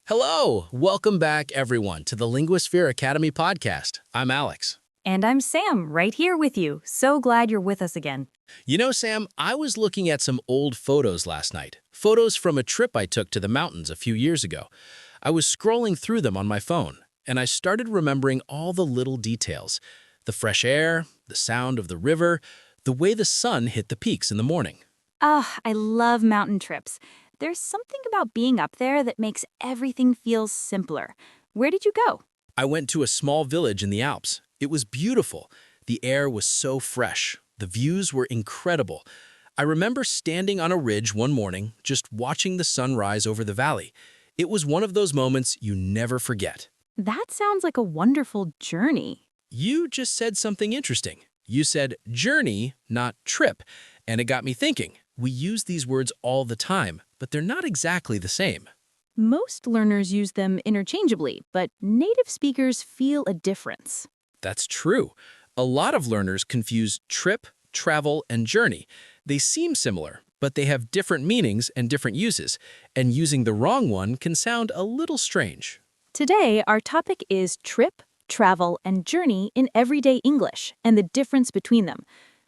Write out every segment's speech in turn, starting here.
Hello! Welcome back, everyone, to the Linguasphere Academy Podcast. I'm Alex. And I'm Sam, right here with you. So glad you're with us again. You know, Sam, I was looking at some old photos last night. Photos from a trip I took to the mountains a few years ago. I was scrolling through them on my phone, and I started remembering all the little details. The fresh air, the sound of the river, the way the sun hit the peaks in the morning. I love mountain trips. There's something about being up there that makes everything feel simpler. Where did you go? I went to a small village in the Alps. It was beautiful. The air was so fresh. The views were incredible. I remember standing on a ridge one morning, just watching the sun rise over the valley. It was one of those moments you never forget. That sounds like a wonderful journey. You just said something interesting. You said journey, not trip, and it got me thinking. We use these words all the time, but they're not exactly the same. Most learners use them interchangeably, but native speakers feel a difference. That's true. A lot of learners confuse trip, travel, and journey. They seem similar, but they have different meanings and different uses, and using the wrong one can sound a little strange. Today, our topic is trip, travel, and journey in everyday English and the difference between them.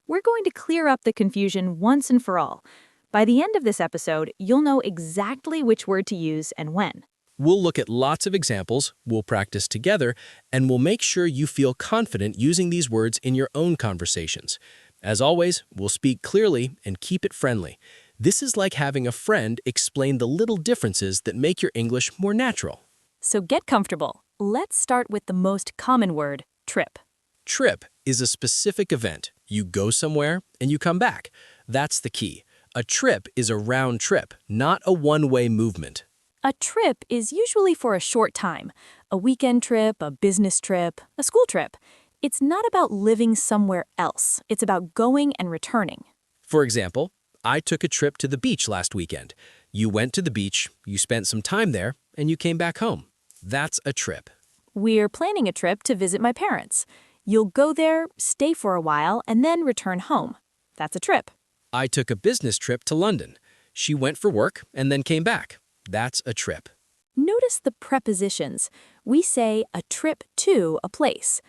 We're going to clear up the confusion once and for all. By the end of this episode, you'll know exactly which word to use and when. We'll look at lots of examples, we'll practice together, and we'll make sure you feel confident using these words in your own conversations. As always, we'll speak clearly and keep it friendly. This is like having a friend explain the little differences that make your English more natural. So get comfortable. Let's start with the most common word, trip. Trip is a specific event. You go somewhere and you come back. That's the key. A trip is a round trip, not a one-way movement. A trip is usually for a short time. A weekend trip, a business trip, a school trip. It's not about living somewhere else. It's about going and returning. For example, I took a trip to the beach last weekend. You went to the beach, you spent some time there, and you came back home. That's a trip. We're planning a trip to visit my parents. You'll go there, stay for a while, and then return home. That's a trip. I took a business trip to London. She went for work and then came back. That's a trip. Notice the prepositions. We say a trip to a place,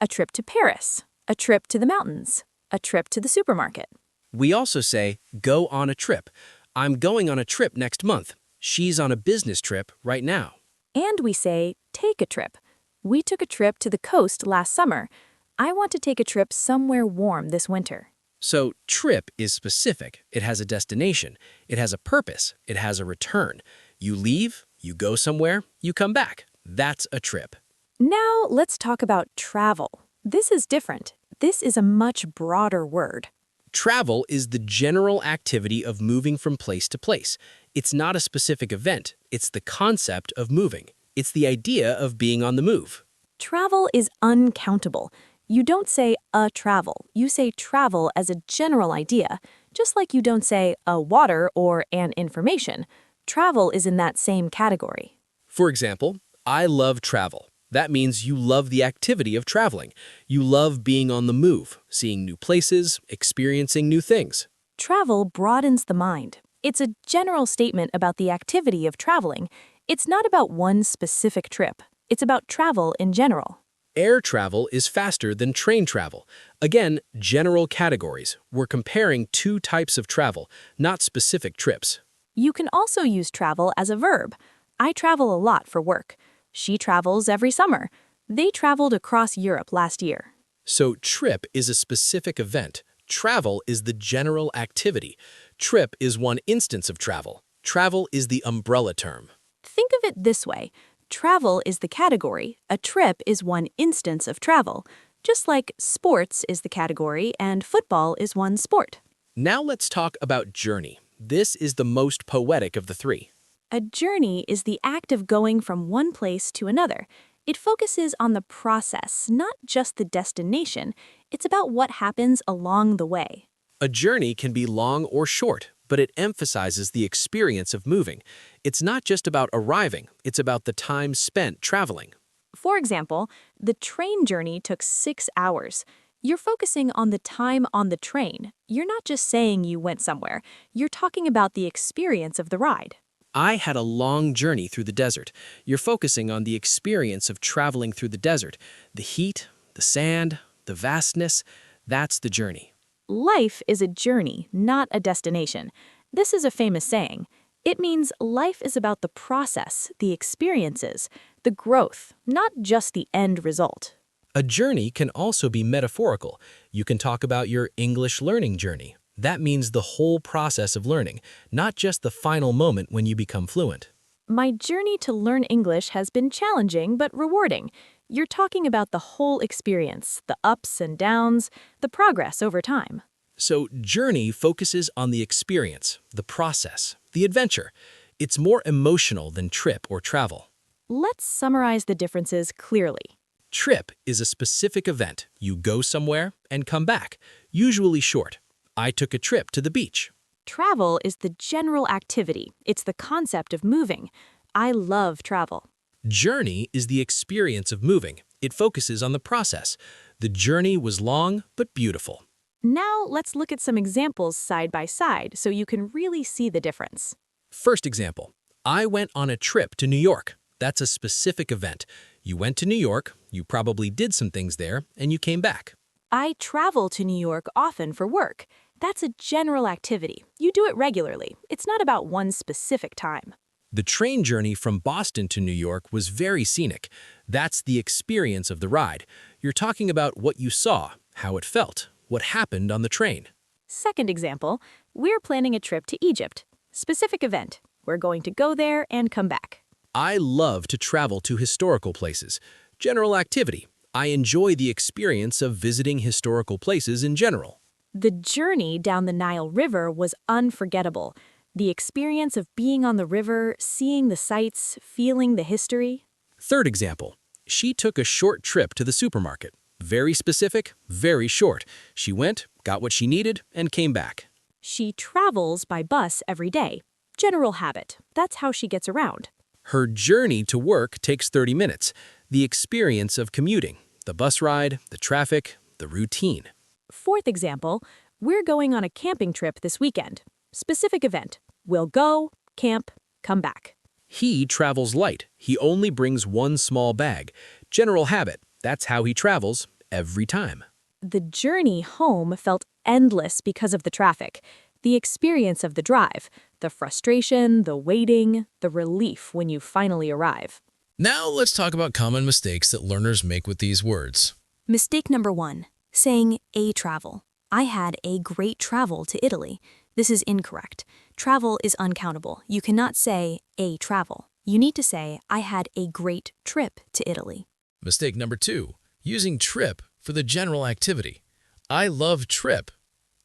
a trip to Paris, a trip to the mountains, a trip to the supermarket. We also say, go on a trip. I'm going on a trip next month. She's on a business trip right now. And we say, take a trip. We took a trip to the coast last summer. I want to take a trip somewhere warm this winter. So, trip is specific. It has a destination. It has a purpose. It has a return. You leave, you go somewhere, you come back. That's a trip. Now, let's talk about travel. This is different. This is a much broader word. Travel is the general activity of moving from place to place. It's not a specific event. It's the concept of moving. It's the idea of being on the move. Travel is uncountable. You don't say a travel. You say travel as a general idea, just like you don't say a water or an information. Travel is in that same category. For example, I love travel. That means you love the activity of traveling. You love being on the move, seeing new places, experiencing new things. Travel broadens the mind. It's a general statement about the activity of traveling. It's not about one specific trip. It's about travel in general. Air travel is faster than train travel. Again, general categories. We're comparing two types of travel, not specific trips. You can also use travel as a verb. I travel a lot for work. She travels every summer. They traveled across Europe last year. So trip is a specific event. Travel is the general activity. Trip is one instance of travel. Travel is the umbrella term. Think of it this way. Travel is the category. A trip is one instance of travel. Just like sports is the category and football is one sport. Now let's talk about journey. This is the most poetic of the three. A journey is the act of going from one place to another. It focuses on the process, not just the destination. It's about what happens along the way. A journey can be long or short, but it emphasizes the experience of moving. It's not just about arriving, it's about the time spent traveling. For example, the train journey took 6 hours. You're focusing on the time on the train. You're not just saying you went somewhere. You're talking about the experience of the ride. I had a long journey through the desert. You're focusing on the experience of traveling through the desert. The heat, the sand, the vastness, that's the journey. Life is a journey, not a destination. This is a famous saying. It means life is about the process, the experiences, the growth, not just the end result. A journey can also be metaphorical. You can talk about your English learning journey. That means the whole process of learning, not just the final moment when you become fluent. My journey to learn English has been challenging but rewarding. You're talking about the whole experience, the ups and downs, the progress over time. So journey focuses on the experience, the process, the adventure. It's more emotional than trip or travel. Let's summarize the differences clearly. Trip is a specific event. You go somewhere and come back, usually short. I took a trip to the beach. Travel is the general activity. It's the concept of moving. I love travel. Journey is the experience of moving. It focuses on the process. The journey was long but beautiful. Now let's look at some examples side by side so you can really see the difference. First example, I went on a trip to New York. That's a specific event. You went to New York, you probably did some things there, and you came back. I travel to New York often for work. That's a general activity. You do it regularly. It's not about one specific time. The train journey from Boston to New York was very scenic. That's the experience of the ride. You're talking about what you saw, how it felt, what happened on the train. Second example, we're planning a trip to Egypt. Specific event. We're going to go there and come back. I love to travel to historical places. General activity. I enjoy the experience of visiting historical places in general. The journey down the Nile River was unforgettable. The experience of being on the river, seeing the sights, feeling the history. Third example. She took a short trip to the supermarket. Very specific, very short. She went, got what she needed, and came back. She travels by bus every day. General habit. That's how she gets around. Her journey to work takes 30 minutes. The experience of commuting, the bus ride, the traffic, the routine. Fourth example, we're going on a camping trip this weekend. Specific event. We'll go, camp, come back. He travels light. He only brings one small bag. General habit. That's how he travels every time. The journey home felt endless because of the traffic. The experience of the drive, the frustration, the waiting, the relief when you finally arrive. Now let's talk about common mistakes that learners make with these words. Mistake number 1, saying a travel. I had a great travel to Italy. This is incorrect. Travel is uncountable. You cannot say a travel. You need to say, I had a great trip to Italy. Mistake number 2, using trip for the general activity. I love trip.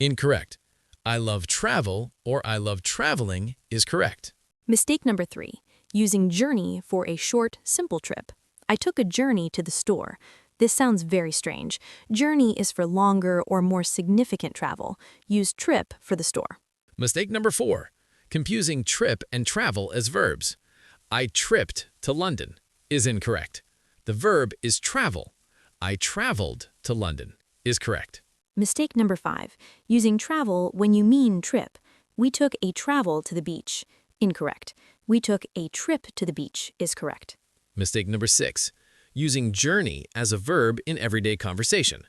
Incorrect. I love travel or I love traveling is correct. Mistake number 3, using journey for a short, simple trip. I took a journey to the store. This sounds very strange. Journey is for longer or more significant travel. Use trip for the store. Mistake number 4, confusing trip and travel as verbs. I tripped to London is incorrect. The verb is travel. I traveled to London is correct. Mistake number 5, using travel when you mean trip. We took a travel to the beach. Incorrect. We took a trip to the beach is correct. Mistake number 6, using journey as a verb in everyday conversation.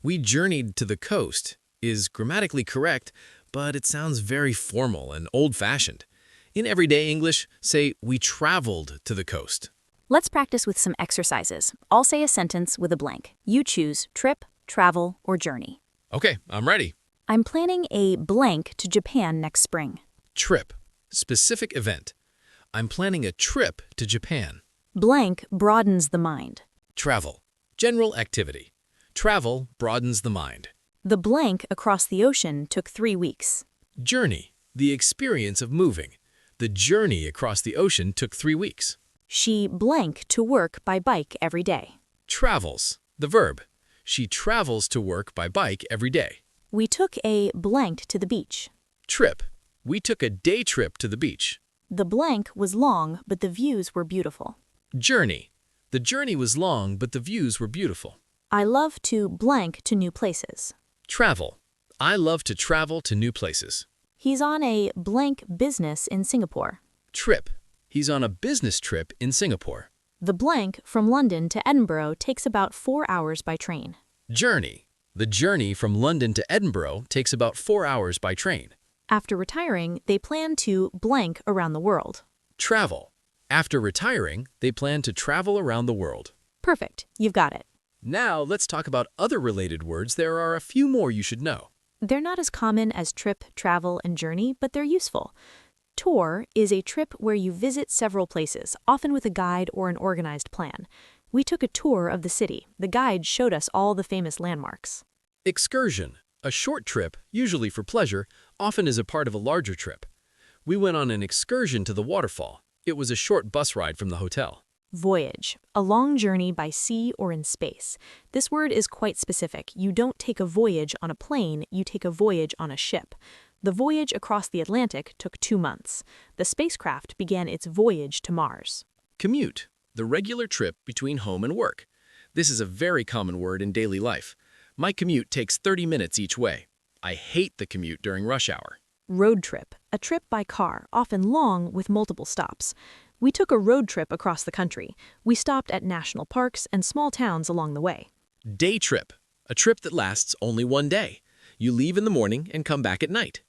We journeyed to the coast is grammatically correct, but it sounds very formal and old-fashioned. In everyday English, say, we traveled to the coast. Let's practice with some exercises. I'll say a sentence with a blank. You choose trip, travel, or journey. Okay, I'm ready. I'm planning a blank to Japan next spring. Trip, specific event. I'm planning a trip to Japan. Blank broadens the mind. Travel, general activity. Travel broadens the mind. The blank across the ocean took 3 weeks. Journey, the experience of moving. The journey across the ocean took 3 weeks. She blank to work by bike every day. Travels, the verb. She travels to work by bike every day. We took a blank to the beach. Trip, we took a day trip to the beach. The blank was long, but the views were beautiful. Journey, the journey was long, but the views were beautiful. I love to blank to new places. Travel, I love to travel to new places. He's on a blank business in Singapore. Trip. He's on a business trip in Singapore. The blank from London to Edinburgh takes about 4 hours by train. Journey. The journey from London to Edinburgh takes about 4 hours by train. After retiring, they plan to blank around the world. Travel. After retiring, they plan to travel around the world. Perfect, you've got it. Now let's talk about other related words. There are a few more you should know. They're not as common as trip, travel, and journey, but they're useful. Tour is a trip where you visit several places, often with a guide or an organized plan. We took a tour of the city. The guide showed us all the famous landmarks. Excursion. A short trip, usually for pleasure, often is a part of a larger trip. We went on an excursion to the waterfall. It was a short bus ride from the hotel. Voyage, a long journey by sea or in space. This word is quite specific. You don't take a voyage on a plane, you take a voyage on a ship. The voyage across the Atlantic took 2 months. The spacecraft began its voyage to Mars. Commute. The regular trip between home and work. This is a very common word in daily life. My commute takes 30 minutes each way. I hate the commute during rush hour. Road trip, a trip by car, often long with multiple stops. We took a road trip across the country. We stopped at national parks and small towns along the way. Day trip. A trip that lasts only one day. You leave in the morning and come back at night.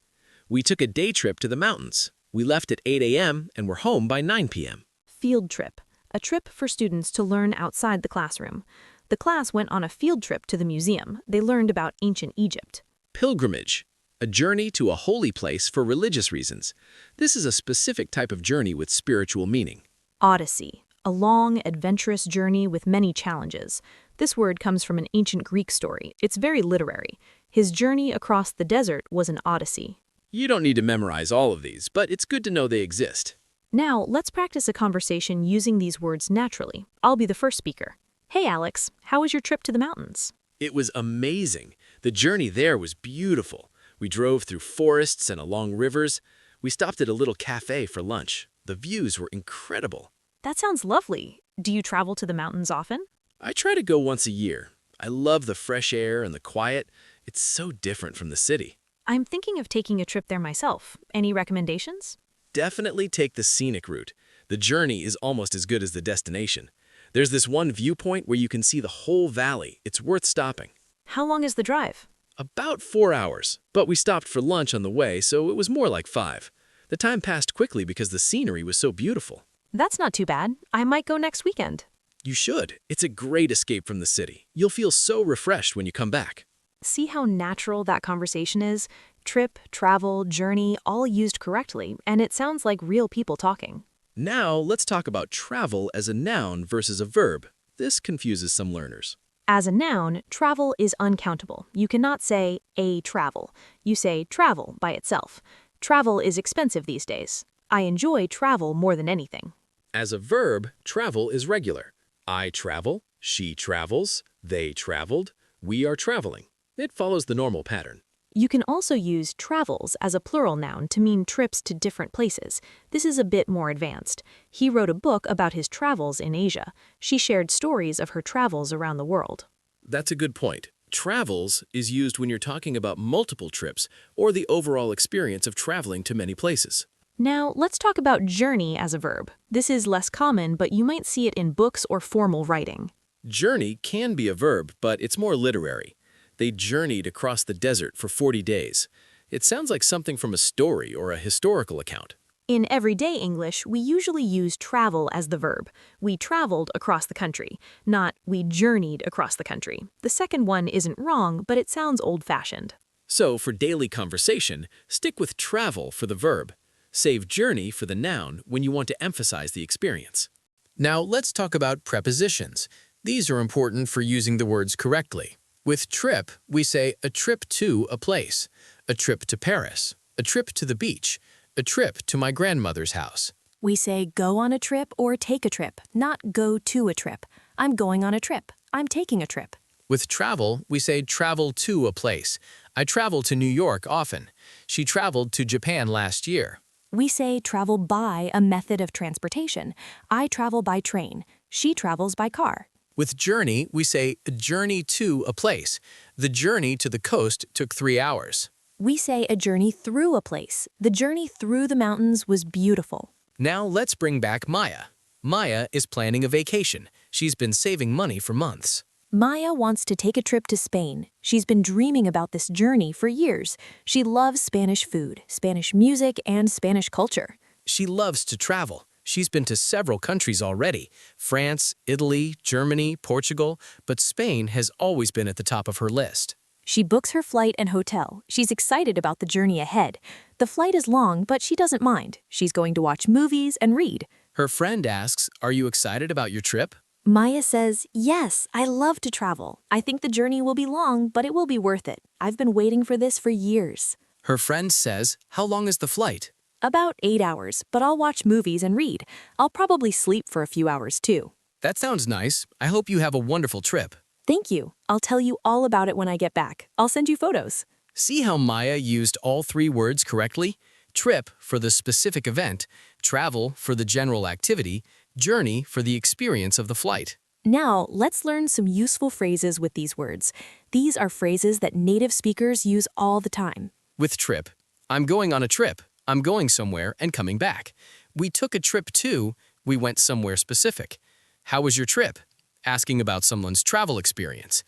We took a day trip to the mountains. We left at 8 a.m. and were home by 9 p.m. Field trip, a trip for students to learn outside the classroom. The class went on a field trip to the museum. They learned about ancient Egypt. Pilgrimage. A journey to a holy place for religious reasons. This is a specific type of journey with spiritual meaning. Odyssey, a long, adventurous journey with many challenges. This word comes from an ancient Greek story. It's very literary. His journey across the desert was an odyssey. You don't need to memorize all of these, but it's good to know they exist. Now, let's practice a conversation using these words naturally. I'll be the first speaker. Hey, Alex, how was your trip to the mountains? It was amazing. The journey there was beautiful. We drove through forests and along rivers. We stopped at a little cafe for lunch. The views were incredible. That sounds lovely. Do you travel to the mountains often? I try to go once a year. I love the fresh air and the quiet. It's so different from the city. I'm thinking of taking a trip there myself. Any recommendations? Definitely take the scenic route. The journey is almost as good as the destination. There's this one viewpoint where you can see the whole valley. It's worth stopping. How long is the drive? About 4 hours, but we stopped for lunch on the way, so it was more like 5. The time passed quickly because the scenery was so beautiful. That's not too bad. I might go next weekend. You should. It's a great escape from the city. You'll feel so refreshed when you come back. See how natural that conversation is? Trip, travel, journey, all used correctly, and it sounds like real people talking. Now, let's talk about travel as a noun versus a verb. This confuses some learners. As a noun, travel is uncountable. You cannot say a travel. You say travel by itself. Travel is expensive these days. I enjoy travel more than anything. As a verb, travel is regular. I travel, she travels, they traveled, we are traveling. It follows the normal pattern. You can also use travels as a plural noun to mean trips to different places. This is a bit more advanced. He wrote a book about his travels in Asia. She shared stories of her travels around the world. That's a good point. Travels is used when you're talking about multiple trips or the overall experience of traveling to many places. Now, let's talk about journey as a verb. This is less common, but you might see it in books or formal writing. Journey can be a verb, but it's more literary. They journeyed across the desert for 40 days. It sounds like something from a story or a historical account. In everyday English, we usually use travel as the verb. We traveled across the country, not we journeyed across the country. The second one isn't wrong, but it sounds old-fashioned. So, for daily conversation, stick with travel for the verb. Save journey for the noun when you want to emphasize the experience. Now, let's talk about prepositions. These are important for using the words correctly. With trip, we say a trip to a place, a trip to Paris, a trip to the beach, a trip to my grandmother's house. We say go on a trip or take a trip, not go to a trip. I'm going on a trip. I'm taking a trip. With travel, we say travel to a place. I travel to New York often. She traveled to Japan last year. We say travel by a method of transportation. I travel by train. She travels by car. With journey, we say a journey to a place. The journey to the coast took 3 hours. We say a journey through a place. The journey through the mountains was beautiful. Now let's bring back Maya. Maya is planning a vacation. She's been saving money for months. Maya wants to take a trip to Spain. She's been dreaming about this journey for years. She loves Spanish food, Spanish music, and Spanish culture. She loves to travel. She's been to several countries already: France, Italy, Germany, Portugal, but Spain has always been at the top of her list. She books her flight and hotel. She's excited about the journey ahead. The flight is long, but she doesn't mind. She's going to watch movies and read. Her friend asks, "Are you excited about your trip?" Maya says, "Yes, I love to travel. I think the journey will be long, but it will be worth it. I've been waiting for this for years." Her friend says, "How long is the flight?" About 8 hours, but I'll watch movies and read. I'll probably sleep for a few hours too. That sounds nice. I hope you have a wonderful trip. Thank you. I'll tell you all about it when I get back. I'll send you photos. See how Maya used all three words correctly? Trip for the specific event, travel for the general activity, journey for the experience of the flight. Now, let's learn some useful phrases with these words. These are phrases that native speakers use all the time. With trip, I'm going on a trip. I'm going somewhere and coming back. We took a trip to, we went somewhere specific. How was your trip? Asking about someone's travel experience.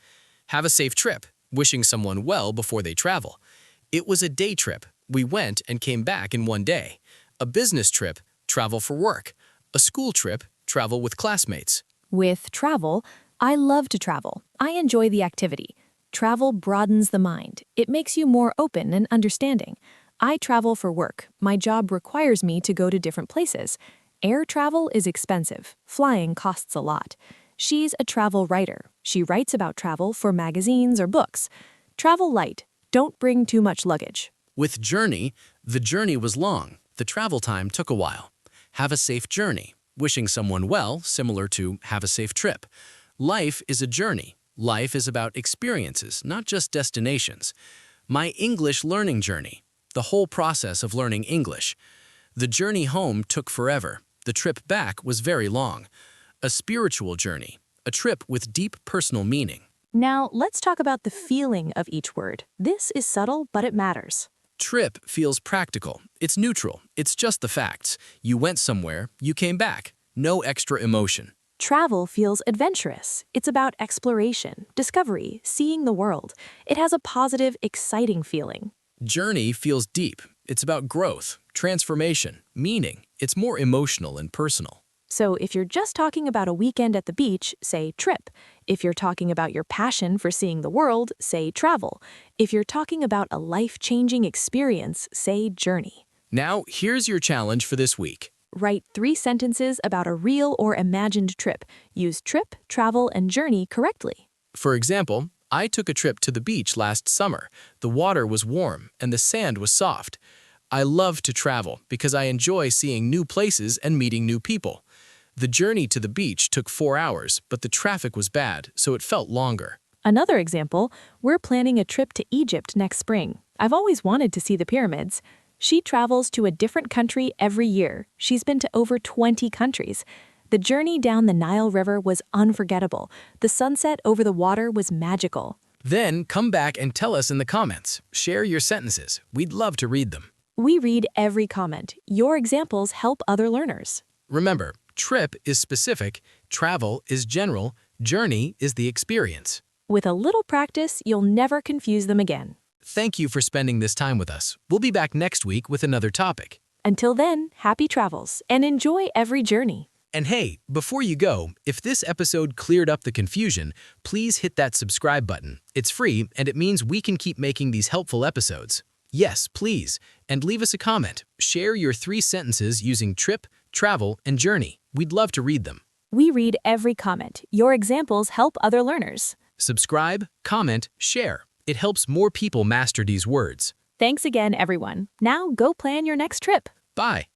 Have a safe trip, wishing someone well before they travel. It was a day trip. We went and came back in one day. A business trip, travel for work. A school trip, travel with classmates. With travel, I love to travel. I enjoy the activity. Travel broadens the mind. It makes you more open and understanding. I travel for work. My job requires me to go to different places. Air travel is expensive. Flying costs a lot. She's a travel writer. She writes about travel for magazines or books. Travel light. Don't bring too much luggage. With journey, the journey was long. The travel time took a while. Have a safe journey. Wishing someone well, similar to have a safe trip. Life is a journey. Life is about experiences, not just destinations. My English learning journey. The whole process of learning English. The journey home took forever. The trip back was very long. A spiritual journey. A trip with deep personal meaning. Now, let's talk about the feeling of each word. This is subtle, but it matters. Trip feels practical. It's neutral. It's just the facts. You went somewhere, you came back. No extra emotion. Travel feels adventurous. It's about exploration, discovery, seeing the world. It has a positive, exciting feeling. Journey feels deep. It's about growth, transformation, meaning. It's more emotional and personal. So if you're just talking about a weekend at the beach, say trip. If you're talking about your passion for seeing the world, say travel. If you're talking about a life-changing experience, say journey. Now, here's your challenge for this week. Write 3 sentences about a real or imagined trip. Use trip, travel, and journey correctly. For example, I took a trip to the beach last summer. The water was warm and the sand was soft. I love to travel because I enjoy seeing new places and meeting new people. The journey to the beach took 4 hours, but the traffic was bad, so it felt longer. Another example, we're planning a trip to Egypt next spring. I've always wanted to see the pyramids. She travels to a different country every year. She's been to over 20 countries. The journey down the Nile River was unforgettable. The sunset over the water was magical. Then come back and tell us in the comments. Share your sentences. We'd love to read them. We read every comment. Your examples help other learners. Remember, trip is specific, travel is general, journey is the experience. With a little practice, you'll never confuse them again. Thank you for spending this time with us. We'll be back next week with another topic. Until then, happy travels and enjoy every journey. And hey, before you go, if this episode cleared up the confusion, please hit that subscribe button. It's free and it means we can keep making these helpful episodes. Yes, please. And leave us a comment. Share your 3 sentences using trip, travel, and journey. We'd love to read them. We read every comment. Your examples help other learners. Subscribe, comment, share. It helps more people master these words. Thanks again, everyone. Now go plan your next trip. Bye.